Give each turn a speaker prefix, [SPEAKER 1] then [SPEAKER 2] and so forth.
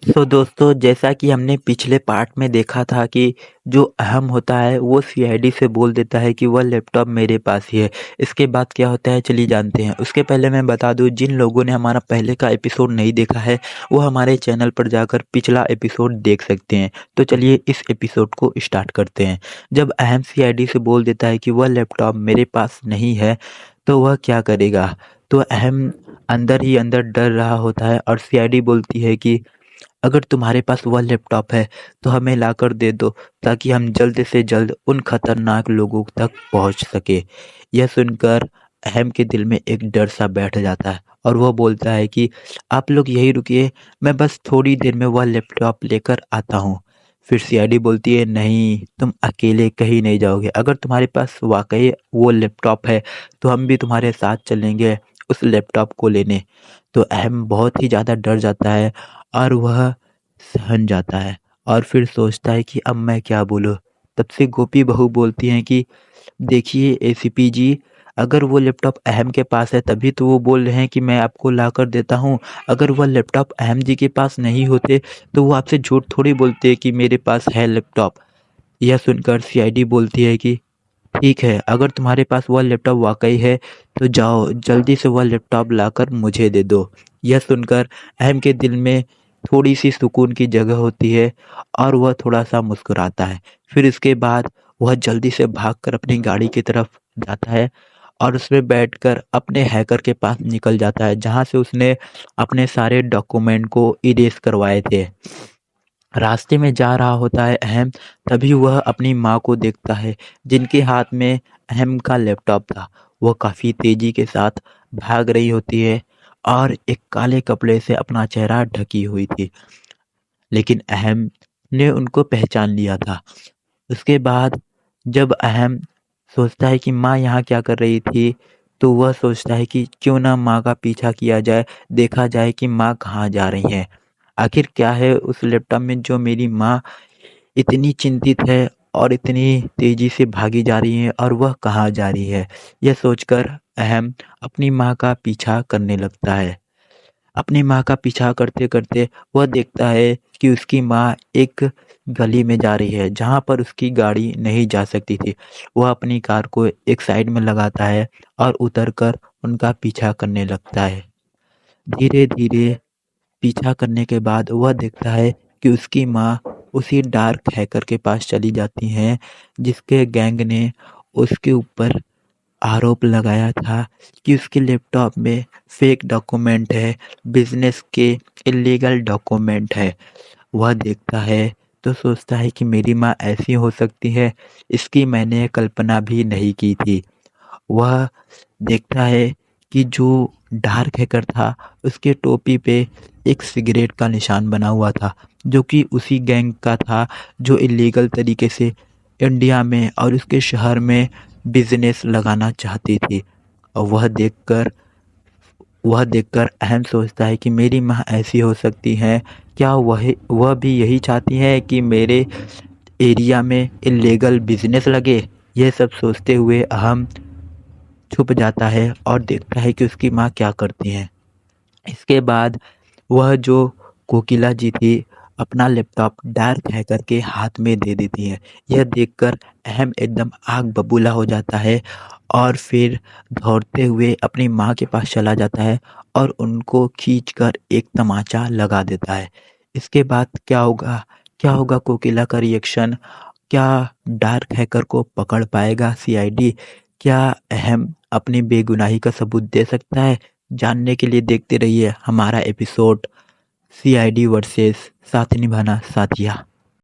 [SPEAKER 1] दोस्तों, जैसा कि हमने पिछले पार्ट में देखा था कि जो अहम होता है वो सीआईडी से बोल देता है कि वह लैपटॉप मेरे पास ही है। इसके बाद क्या होता है चलिए जानते हैं। उसके पहले मैं बता दूं, जिन लोगों ने हमारा पहले का एपिसोड नहीं देखा है वो हमारे चैनल पर जाकर पिछला एपिसोड देख सकते हैं। तो चलिए इस एपिसोड को स्टार्ट करते हैं। जब अहम सीआईडी से बोल देता है कि वह लैपटॉप मेरे पास नहीं है तो वह क्या करेगा। तो अहम अंदर ही अंदर डर रहा होता है और सीआईडी बोलती है कि अगर तुम्हारे पास वह लैपटॉप है तो हमें लाकर दे दो, ताकि हम जल्द से जल्द उन खतरनाक लोगों तक पहुंच सके। यह सुनकर अहम के दिल में एक डर सा बैठ जाता है और वह बोलता है कि आप लोग यही रुकिए, मैं बस थोड़ी देर में वह लैपटॉप लेकर आता हूँ। फिर सीआईडी बोलती है, नहीं, तुम अकेले कहीं नहीं जाओगे। अगर तुम्हारे पास वाकई वो लैपटॉप है तो हम भी तुम्हारे साथ चलेंगे उस लैपटॉप को लेने। तो अहम बहुत ही ज़्यादा डर जाता है और वह सहम जाता है और फिर सोचता है कि अब मैं क्या बोलूँ। तब से गोपी बहू बोलती हैं कि देखिए एसीपी जी, अगर वो लैपटॉप अहम के पास है तभी तो वो बोल रहे हैं कि मैं आपको ला कर देता हूँ। अगर वह लैपटॉप अहम जी के पास नहीं होते तो वो आपसे झूठ थोड़ी बोलते कि मेरे पास है लैपटॉप। यह सुनकर सीआईडी बोलती है कि ठीक है, अगर तुम्हारे पास वह लैपटॉप वाकई है तो जाओ जल्दी से वह लैपटॉप लाकर मुझे दे दो। यह सुनकर अहम के दिल में थोड़ी सी सुकून की जगह होती है और वह थोड़ा सा मुस्कुराता है। फिर इसके बाद वह जल्दी से भागकर अपनी गाड़ी की तरफ जाता है और उसमें बैठकर अपने हैकर के पास निकल जाता है, जहाँ से उसने अपने सारे डॉक्यूमेंट को इरेज करवाए थे। रास्ते में जा रहा होता है अहम, तभी वह अपनी माँ को देखता है जिनके हाथ में अहम का लैपटॉप था। वह काफ़ी तेजी के साथ भाग रही होती है और एक काले कपड़े से अपना चेहरा ढकी हुई थी, लेकिन अहम ने उनको पहचान लिया था। उसके बाद जब अहम सोचता है कि माँ यहाँ क्या कर रही थी, तो वह सोचता है कि क्यों ना माँ का पीछा किया जाए, देखा जाए कि माँ कहाँ जा रही हैं। आखिर क्या है उस लैपटॉप में जो मेरी माँ इतनी चिंतित है और इतनी तेजी से भागी जा रही है और वह कहाँ जा रही है। यह सोचकर अहम अपनी माँ का पीछा करने लगता है। अपनी माँ का पीछा करते करते वह देखता है कि उसकी माँ एक गली में जा रही है जहाँ पर उसकी गाड़ी नहीं जा सकती थी। वह अपनी कार को एक साइड में लगाता है और उतरकर उनका पीछा करने लगता है। धीरे धीरे पीछा करने के बाद वह देखता है कि उसकी माँ उसी डार्क हैकर के पास चली जाती हैं जिसके गैंग ने उसके ऊपर आरोप लगाया था कि उसके लैपटॉप में फेक डॉक्यूमेंट है, बिजनेस के इलीगल डॉक्यूमेंट है। वह देखता है तो सोचता है कि मेरी माँ ऐसी हो सकती है, इसकी मैंने कल्पना भी नहीं की थी। वह देखता है कि जो डार्क हैकर था उसके टोपी पे एक सिगरेट का निशान बना हुआ था, जो कि उसी गैंग का था जो इलीगल तरीके से इंडिया में और उसके शहर में बिजनेस लगाना चाहती थी। और वह देखकर अहम सोचता है कि मेरी माँ ऐसी हो सकती हैं, क्या वह भी यही चाहती हैं कि मेरे एरिया में इलीगल बिजनेस लगे। यह सब सोचते हुए अहम छुप जाता है और देखता है कि उसकी माँ क्या करती हैं। इसके बाद वह जो कोकिला जी थी अपना लैपटॉप डार्क हैकर के हाथ में दे देती है। यह देखकर अहम एकदम आग बबूला हो जाता है और फिर दौड़ते हुए अपनी माँ के पास चला जाता है और उनको खींचकर एक तमाचा लगा देता है। इसके बाद क्या होगा, क्या होगा कोकिला का रिएक्शन? क्या डार्क हैकर को पकड़ पाएगा सीआईडी? क्या अहम अपनी बेगुनाही का सबूत दे सकता है? जानने के लिए देखते रहिए हमारा एपिसोड सीआईडी वर्सेस साथ निभाना साथिया।